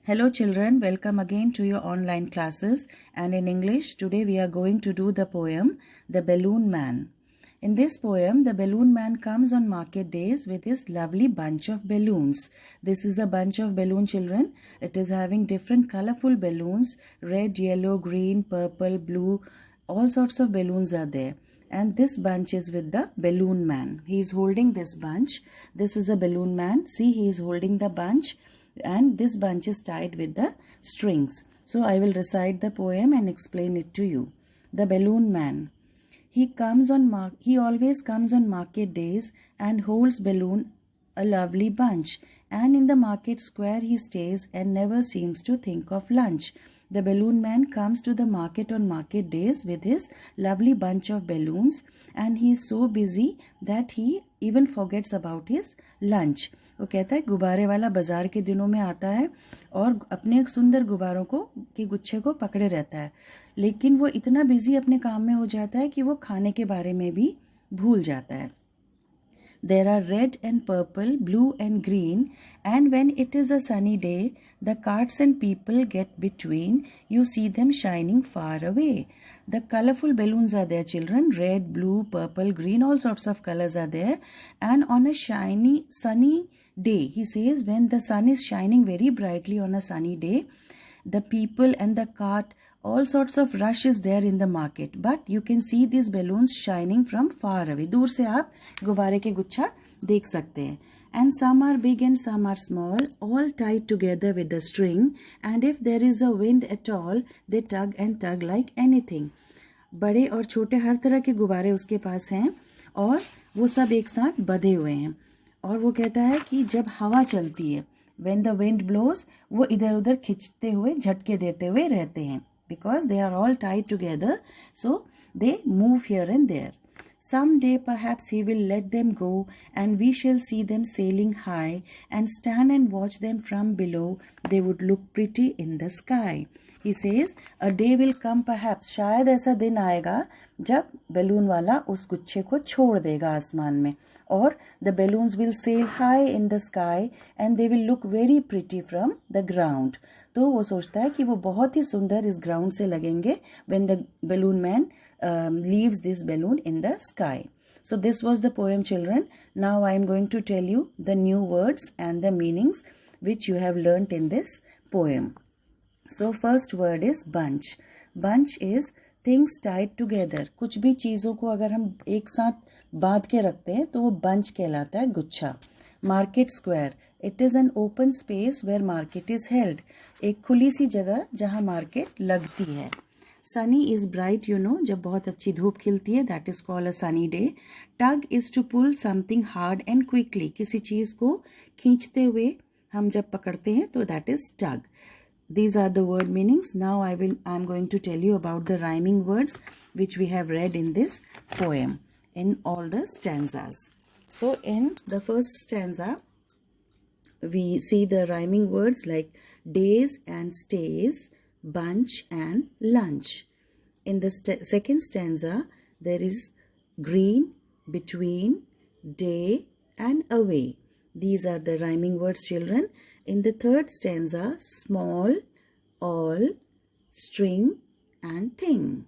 Hello children, welcome again to your online classes, and in English today we are going to do the poem The Balloon Man. In this poem, the balloon man comes on market days with his lovely bunch of balloons. This is a bunch of balloon, children. It is having different colorful balloons, red, yellow, green, purple, blue, all sorts of balloons are there. And this bunch is with the balloon man. He is holding this bunch. This is a balloon man. See, he is holding the bunch. And this bunch is tied with the strings. So I will recite the poem and explain it to you. The Balloon Man. He always comes on market days and holds balloon a lovely bunch. And in the market square he stays and never seems to think of lunch. The balloon man comes to the market on market days with his lovely bunch of balloons, and he is so busy that he even forgets about his lunch. वो कहता है गुब्बारे वाला बाजार के दिनों में आता है और अपने सुंदर गुब्बारों को के गुच्छे को पकड़े रहता है, लेकिन वो इतना बिजी अपने काम में हो जाता है कि वो खाने के बारे में भी भूल जाता है. There are red and purple, blue and green, and when it is a sunny day, the carts and people get between. You see them shining far away. The colorful balloons are there, children. Red, blue, purple, green, all sorts of colors are there. And on a shiny, sunny day, he says, when the sun is shining very brightly on a sunny day, the people and the cart, all sorts of rush is there in the market, but you can see these balloons shining from far away. दूर से आप गुब्बारे के गुच्छा देख सकते हैं. And some are big and some are small, all tied together with a string. And if there is a wind at all, they tug and tug like anything. बड़े और छोटे हर तरह के गुब्बारे उसके पास हैं और वो सब एक साथ बंधे हुए हैं. और वो कहता है कि जब हवा चलती है, when the wind blows, वो इधर उधर खिंचते हुए झटके देते हुए रहते हैं. Because they are all tied together, so they move here and there. Someday perhaps he will let them go, and we shall see them sailing high, and stand and watch them from below. They would look pretty in the sky. He says, a day will come perhaps, शायद ऐसा दिन आएगा जब balloon वाला उस गुच्छे को छोड़ देगा आसमान में, और the balloons will sail high in the sky and they will look very pretty from the ground. तो वो सोचता है कि वो बहुत ही सुंदर इस ग्राउंड से लगेंगे when the balloon man leaves this balloon in the sky. So this was the poem, children. Now I am going to tell you the new words and the meanings which you have learnt in this poem. So first word is bunch. Bunch is things tied together. कुछ भी चीज़ों को अगर हम एक साथ बांध के रखते हैं तो वो bunch कहलाता है, गुच्छा. Market square. It is an open space where market is held. एक खुली सी जगह जहाँ मार्केट लगती है. Sunny is bright, you know, जब बहुत अच्छी धूप खिलती है, that is called a sunny day. Tug is to pull something hard and quickly. किसी चीज़ को खींचते हुए हम जब पकड़ते हैं तो that is tug. These are the word meanings. Now I am going to tell you about the rhyming words which we have read in this poem in all the stanzas. So in the first stanza, we see the rhyming words like days and stays, bunch and lunch. In the second stanza, there is green, between, day and away. These are the rhyming words, children. In the third stanza, small, all, string and thing.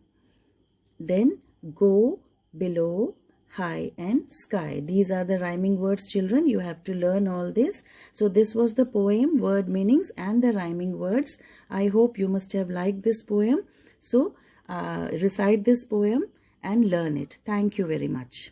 Then go, below, high and sky. These are the rhyming words, children. You have to learn all this. So this was the poem, word meanings and the rhyming words. I hope you must have liked this poem. So recite this poem and learn it. Thank you very much.